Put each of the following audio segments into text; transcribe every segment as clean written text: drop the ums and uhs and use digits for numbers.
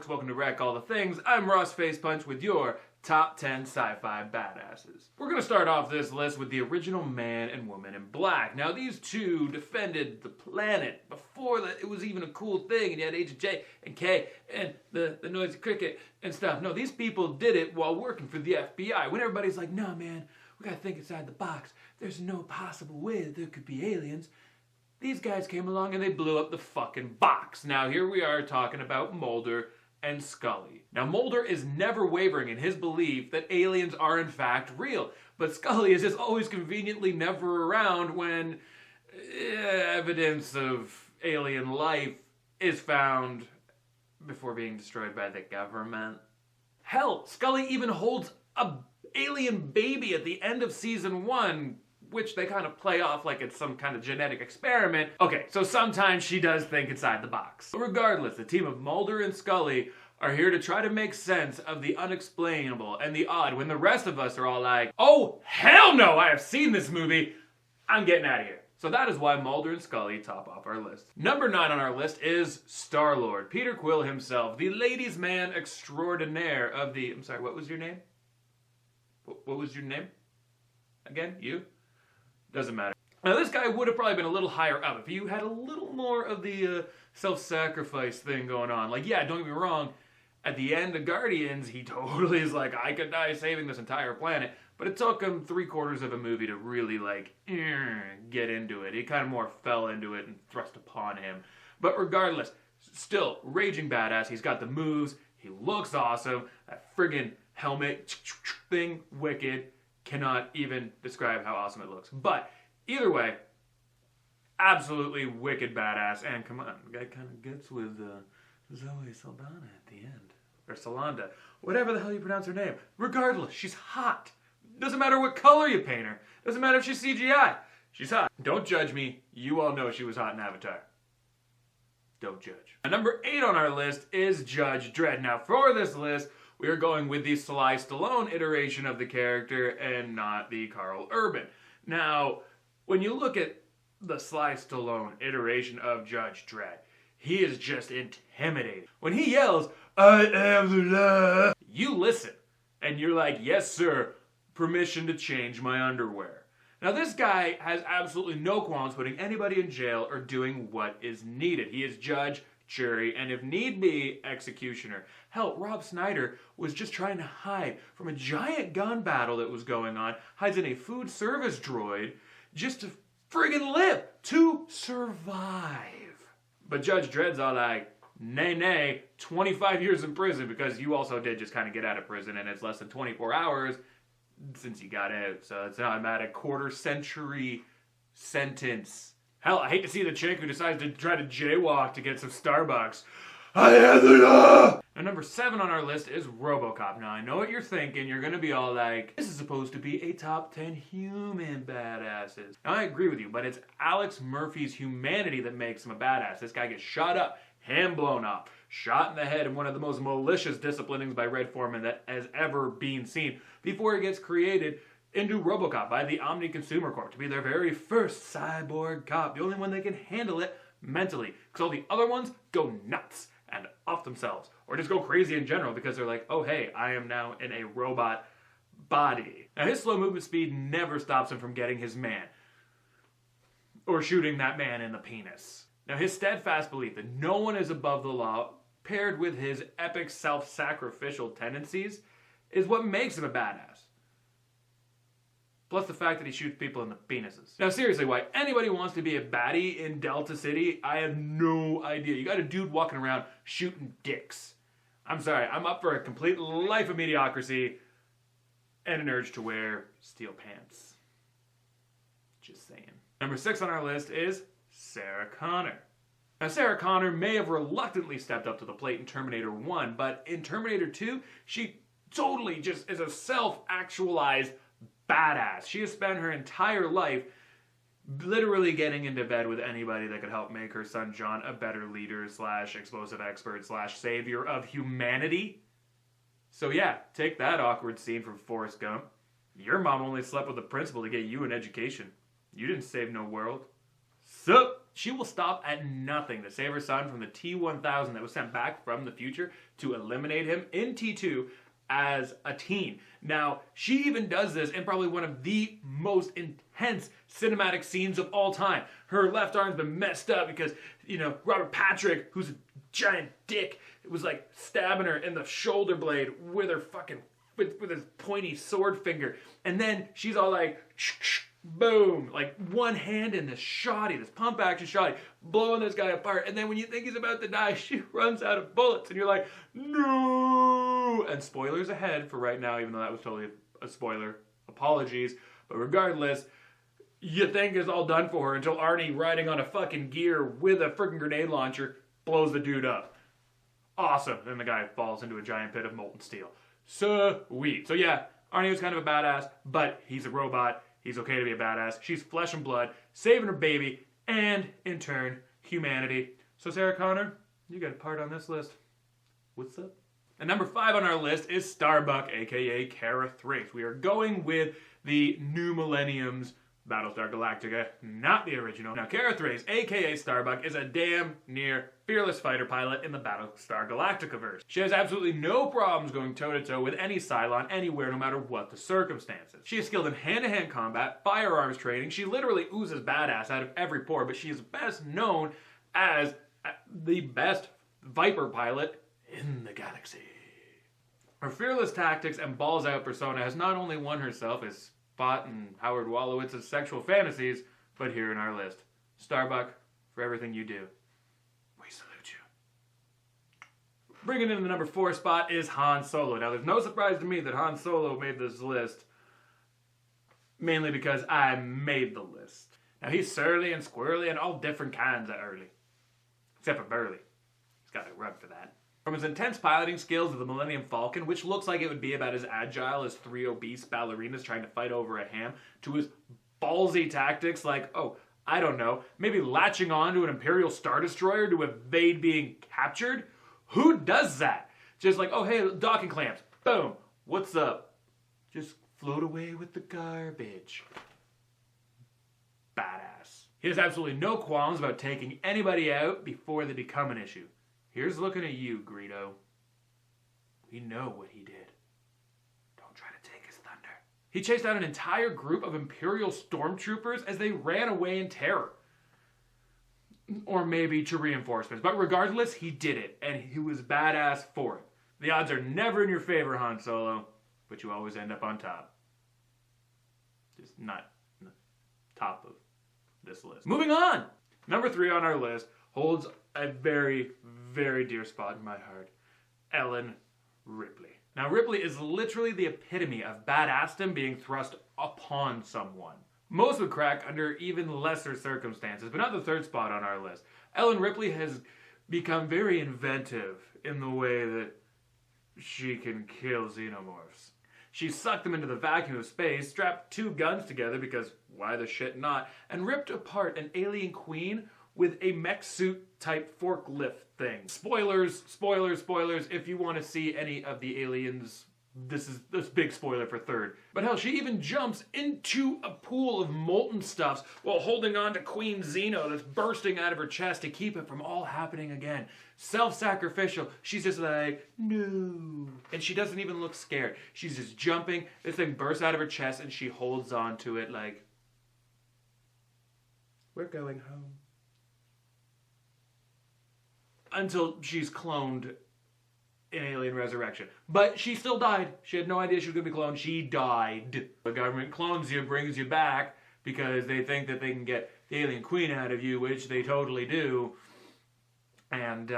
folks, welcome to Wreck All the Things. I'm Ross Facepunch with your top 10 sci-fi badasses. We're going to start off this list with the original Man and Woman in Black. Now, these two defended the planet before it was even a cool thing, and you had Agent J and K and the noisy cricket and stuff. No, these people did it while working for the FBI. When everybody's like, nah, man, we got to think inside the box. There's no possible way that there could be aliens. These guys came along and they blew up the fucking box. Now here we are talking about Mulder and Scully. Now Mulder is never wavering in his belief that aliens are in fact real. But Scully is just always conveniently never around when evidence of alien life is found before being destroyed by the government. Hell, Scully even holds a alien baby at the end of season 1, which they kind of play off like it's some kind of genetic experiment. Okay, so sometimes she does think inside the box. But regardless, the team of Mulder and Scully are here to try to make sense of the unexplainable and the odd when the rest of us are all like, oh, hell no, I have seen this movie. I'm getting out of here. So that is why Mulder and Scully top off our list. Number 9 on our list is Star-Lord, Peter Quill himself, the ladies' man extraordinaire of the... I'm sorry, what was your name? What was your name? Again, you? Doesn't matter. Now this guy would have probably been a little higher up if you had a little more of the self-sacrifice thing going on. Like, yeah, don't get me wrong, at the end of Guardians, he totally is like, I could die saving this entire planet. But it took him 3/4 of a movie to really, like, get into it. He kind of more fell into it and thrust upon him. But regardless, still, raging badass. He's got the moves. He looks awesome. That friggin' helmet thing, wicked. Cannot even describe how awesome it looks. But either way, absolutely wicked badass. And come on, the guy kind of gets with Zoe Saldana at the end. Or Salanda. Whatever the hell you pronounce her name. Regardless, she's hot. Doesn't matter what color you paint her. Doesn't matter if she's CGI. She's hot. Don't judge me. You all know she was hot in Avatar. Don't judge. And number 8 on our list is Judge Dredd. Now for this list, we are going with the Sly Stallone iteration of the character and not the Carl Urban. Now, when you look at the Sly Stallone iteration of Judge Dredd, he is just intimidating. When he yells, I am the law, you listen. And you're like, yes, sir, permission to change my underwear. Now, this guy has absolutely no qualms putting anybody in jail or doing what is needed. He is judge, jury, and if need be, executioner. Hell, Rob Snyder was just trying to hide from a giant gun battle that was going on, hides in a food service droid just to friggin' live, to survive. But Judge Dredd's all like, nay, 25 years in prison because you also did just kind of get out of prison and it's less than 24 hours since you got out. So it's not about a quarter-century sentence. Hell, I hate to see the chick who decides to try to jaywalk to get some Starbucks. I am the law! Now, number 7 on our list is RoboCop. Now, I know what you're thinking. You're going to be all like, this is supposed to be a top 10 human badasses. Now, I agree with you, but it's Alex Murphy's humanity that makes him a badass. This guy gets shot up, hand blown off, shot in the head in one of the most malicious disciplinings by Red Foreman that has ever been seen before he gets created into RoboCop by the Omni Consumer Corp to be their very first cyborg cop, the only one that can handle it mentally, because all the other ones go nuts and off themselves, or just go crazy in general because they're like, oh hey, I am now in a robot body. Now his slow movement speed never stops him from getting his man, or shooting that man in the penis. Now his steadfast belief that no one is above the law, paired with his epic self-sacrificial tendencies, is what makes him a badass. Plus the fact that he shoots people in the penises. Now seriously, why anybody wants to be a baddie in Delta City, I have no idea. You got a dude walking around shooting dicks. I'm sorry, I'm up for a complete life of mediocrity and an urge to wear steel pants. Just saying. Number 6 on our list is Sarah Connor. Now Sarah Connor may have reluctantly stepped up to the plate in Terminator 1, but in Terminator 2, she totally just is a self-actualized badass. She has spent her entire life literally getting into bed with anybody that could help make her son John a better leader / explosive expert / savior of humanity. So yeah, take that awkward scene from Forrest Gump. Your mom only slept with the principal to get you an education. You didn't save no world. Sup? She will stop at nothing to save her son from the T-1000 that was sent back from the future to eliminate him in T2 as a teen. Now, she even does this in probably one of the most intense cinematic scenes of all time. Her left arm's been messed up because, you know, Robert Patrick, who's a giant dick, was like stabbing her in the shoulder blade with her fucking, with his pointy sword finger. And then she's all like, boom, like one hand in this shoddy, this pump action shoddy, blowing this guy apart. And then when you think he's about to die, she runs out of bullets and you're like, no! And spoilers ahead for right now, even though that was totally a spoiler. Apologies. But regardless, you think it's all done for her until Arnie, riding on a fucking gear with a freaking grenade launcher, blows the dude up. Awesome. Then the guy falls into a giant pit of molten steel. Sweet. So yeah, Arnie was kind of a badass, but he's a robot. He's okay to be a badass. She's flesh and blood, saving her baby, and, in turn, humanity. So Sarah Connor, you got a part on this list. What's up? And number 5 on our list is Starbuck, aka Kara Thrakes. We are going with the New Millennium's Battlestar Galactica, not the original. Now, Kara Thrakes, aka Starbuck, is a damn near fearless fighter pilot in the Battlestar Galactica verse. She has absolutely no problems going toe-to-toe with any Cylon anywhere, no matter what the circumstances. She is skilled in hand-to-hand combat, firearms training. She literally oozes badass out of every pore, but she is best known as the best Viper pilot in the galaxy. Her fearless tactics and balls-out persona has not only won herself as Spot and Howard Wolowitz's sexual fantasies, but here in our list. Starbuck, for everything you do, we salute you. Bringing in the number 4 spot is Han Solo. Now, there's no surprise to me that Han Solo made this list, mainly because I made the list. Now, he's surly and squirrely and all different kinds of early. Except for Burly. He's got a rub for that. From his intense piloting skills of the Millennium Falcon, which looks like it would be about as agile as 3 obese ballerinas trying to fight over a ham, to his ballsy tactics like, oh, I don't know, maybe latching on to an Imperial Star Destroyer to evade being captured? Who does that? Just like, oh, hey, docking clamps. Boom. What's up? Just float away with the garbage. Badass. He has absolutely no qualms about taking anybody out before they become an issue. Here's looking at you, Greedo. We know what he did. Don't try to take his thunder. He chased out an entire group of Imperial stormtroopers as they ran away in terror. Or maybe to reinforcements. But regardless, he did it, and he was badass for it. The odds are never in your favor, Han Solo, but you always end up on top. Just not the top of this list. Moving on! Number 3 on our list holds a very, very dear spot in my heart. Ellen Ripley. Now, Ripley is literally the epitome of badassdom being thrust upon someone. Most would crack under even lesser circumstances, but not the 3rd spot on our list. Ellen Ripley has become very inventive in the way that she can kill xenomorphs. She sucked them into the vacuum of space, strapped 2 guns together, because why the shit not, and ripped apart an alien queen with a mech suit type forklift thing. Spoilers, spoilers, spoilers. If you want to see any of the aliens, this big spoiler for 3rd. But hell, she even jumps into a pool of molten stuffs while holding on to Queen Xeno that's bursting out of her chest to keep it from all happening again. Self-sacrificial. She's just like, no. And she doesn't even look scared. She's just jumping. This thing bursts out of her chest and she holds on to it like, we're going home. Until she's cloned in Alien Resurrection. But she still died. She had no idea she was going to be cloned. She died. The government clones you, brings you back, because they think that they can get the alien queen out of you, which they totally do. And,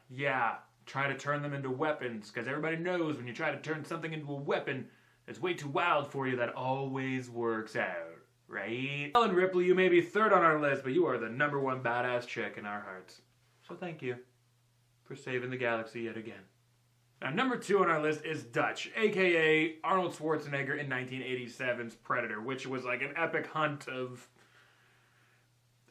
yeah, try to turn them into weapons, because everybody knows when you try to turn something into a weapon that's way too wild for you, that always works out, right? Ellen Ripley, you may be 3rd on our list, but you are the number 1 badass chick in our hearts. So thank you for saving the galaxy yet again. Now, number 2 on our list is Dutch, aka Arnold Schwarzenegger in 1987's Predator, which was like an epic hunt of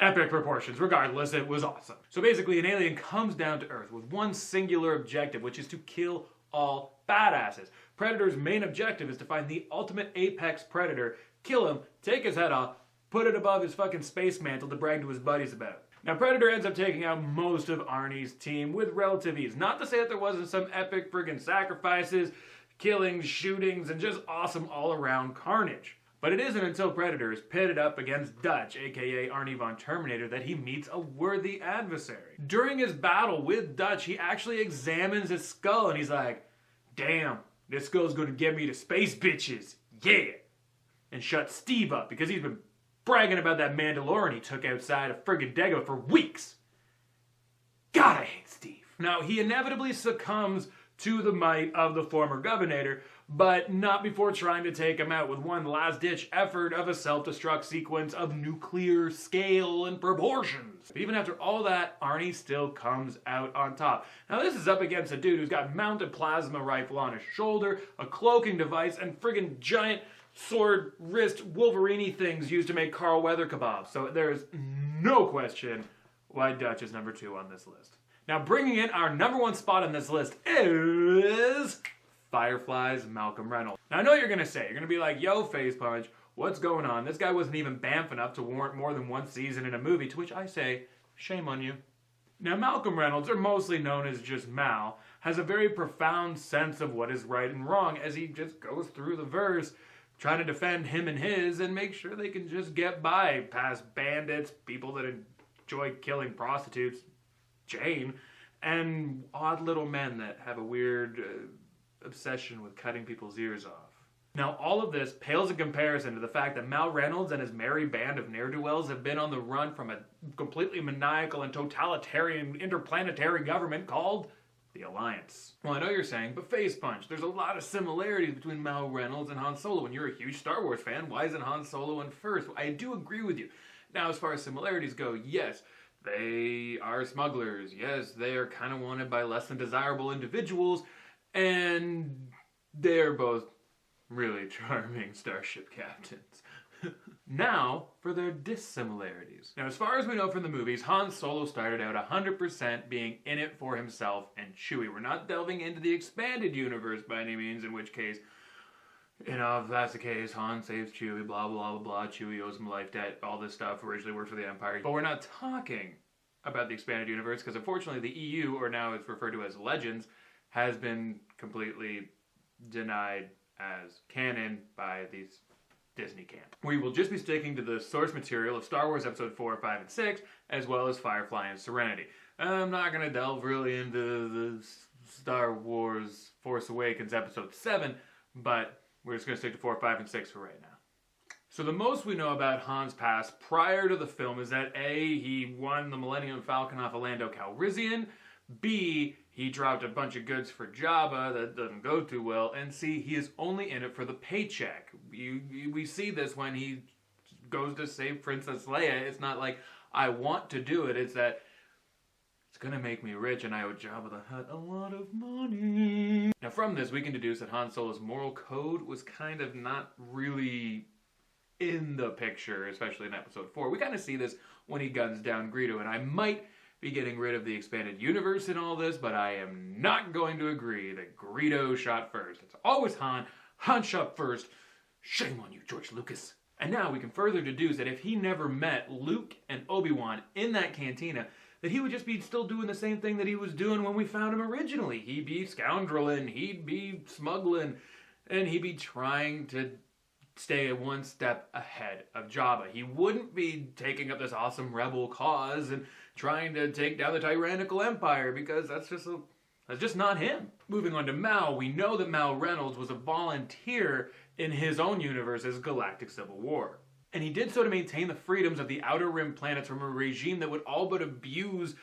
epic proportions. Regardless, it was awesome. So basically, an alien comes down to Earth with one singular objective, which is to kill all badasses. Predator's main objective is to find the ultimate apex predator, kill him, take his head off, put it above his fucking space mantle to brag to his buddies about. Now, Predator ends up taking out most of Arnie's team with relative ease. Not to say that there wasn't some epic friggin' sacrifices, killings, shootings, and just awesome all-around carnage. But it isn't until Predator is pitted up against Dutch, aka Arnie von Terminator, that he meets a worthy adversary. During his battle with Dutch, he actually examines his skull and he's like, damn, this skull's gonna get me to space, bitches, yeah! And shuts Steve up because he's been bragging about that Mandalorian he took outside of friggin' Dago for weeks. God, I hate Steve. Now, he inevitably succumbs to the might of the former Governator, but not before trying to take him out with one last-ditch effort of a self-destruct sequence of nuclear scale and proportions. But even after all that, Arnie still comes out on top. Now, this is up against a dude who's got mounted plasma rifle on his shoulder, a cloaking device, and friggin' giant sword wrist Wolverine things used to make Carl Weather kebabs. So there's no question why Dutch is number 2 on this list. Now, bringing in our number 1 spot on this list is Firefly's Malcolm Reynolds. Now, I know you're gonna say, you're gonna be like, yo, Face Punch, what's going on? This guy wasn't even bamf enough to warrant more than 1 season in a movie, to which I say, shame on you. Now, Malcolm Reynolds, or mostly known as just Mal, has a very profound sense of what is right and wrong as he just goes through the verse, trying to defend him and his and make sure they can just get by past bandits, people that enjoy killing prostitutes, Jane, and odd little men that have a weird obsession with cutting people's ears off. Now, all of this pales in comparison to the fact that Mal Reynolds and his merry band of ne'er-do-wells have been on the run from a completely maniacal and totalitarian interplanetary government called the Alliance. Well, I know you're saying, but Face Punch, there's a lot of similarities between Mal Reynolds and Han Solo. When you're a huge Star Wars fan, why isn't Han Solo in first? I do agree with you. Now, as far as similarities go, yes, they are smugglers. Yes, they are kind of wanted by less than desirable individuals, and they're both really charming starship captains. Now, for their dissimilarities. Now, as far as we know from the movies, Han Solo started out 100% being in it for himself and Chewie. We're not delving into the expanded universe by any means, in which case, you know, if that's the case, Han saves Chewie, blah, blah, blah, blah, Chewie owes him life debt, all this stuff, originally worked for the Empire. But we're not talking about the expanded universe, because unfortunately the EU, or now it's referred to as Legends, has been completely denied as canon by these Disney camp. We will just be sticking to the source material of Star Wars Episode 4, 5, and 6, as well as Firefly and Serenity. I'm not going to delve really into the Star Wars Force Awakens Episode 7, but we're just going to stick to 4, 5, and 6 for right now. So the most we know about Han's past prior to the film is that A, he won the Millennium Falcon off of Lando Calrissian, B, he dropped a bunch of goods for Jabba that doesn't go too well, and C, he is only in it for the paycheck. We see this when he goes to save Princess Leia. It's not like, I want to do it, it's that it's gonna make me rich and I owe Jabba the Hutt a lot of money. Now from this, we can deduce that Han Solo's moral code was kind of not really in the picture, especially in Episode 4. We kind of see this when he guns down Greedo, and I might be getting rid of the expanded universe in all this, but I am not going to agree that Greedo shot first. It's always Han. Han shot first. Shame on you, George Lucas. And now we can further deduce that if he never met Luke and Obi-Wan in that cantina, that he would just be still doing the same thing that he was doing when we found him originally. He'd be scoundreling, he'd be smuggling, and he'd be trying to stay one step ahead of Jabba. He wouldn't be taking up this awesome rebel cause and trying to take down the tyrannical empire, because that's just not him. Moving on to Mal, we know that Mal Reynolds was a volunteer in his own universe's galactic civil war. And he did so to maintain the freedoms of the Outer Rim planets from a regime that would all but abuse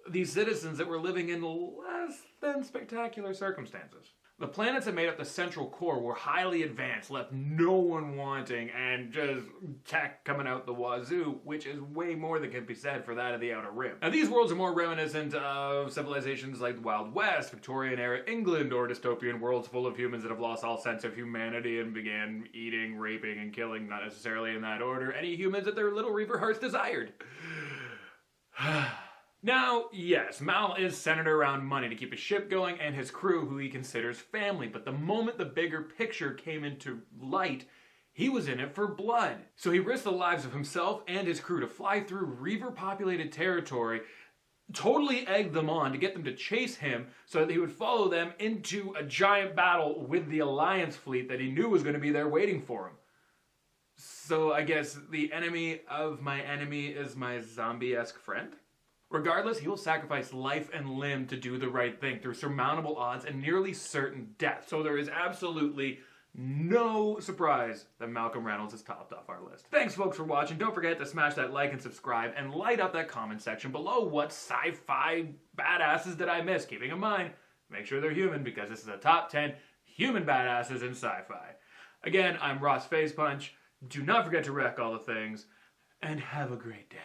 these citizens that were living in less than spectacular circumstances. The planets that made up the central core were highly advanced, left no one wanting, and just tech coming out the wazoo, which is way more than can be said for that of the Outer Rim. Now, these worlds are more reminiscent of civilizations like the Wild West, Victorian-era England, or dystopian worlds full of humans that have lost all sense of humanity and began eating, raping, and killing, not necessarily in that order, any humans that their little reaver hearts desired. Now, yes, Mal is centered around money to keep his ship going and his crew, who he considers family. But the moment the bigger picture came into light, He was in it for blood. So he risked the lives of himself and his crew to fly through Reaver-populated territory, totally egged them on to get them to chase him so that he would follow them into a giant battle with the Alliance fleet that he knew was going to be there waiting for him. So I guess the enemy of my enemy is my zombie-esque friend? Regardless, he will sacrifice life and limb to do the right thing through surmountable odds and nearly certain death. So there is absolutely no surprise that Malcolm Reynolds is topped off our list. Thanks folks for watching. Don't forget to smash that like and subscribe and light up that comment section below. What sci-fi badasses did I miss? Keeping in mind, make sure they're human because this is a top 10 human badasses in sci-fi. Again, I'm Ross Facepunch. Do not forget to wreck all the things and have a great day.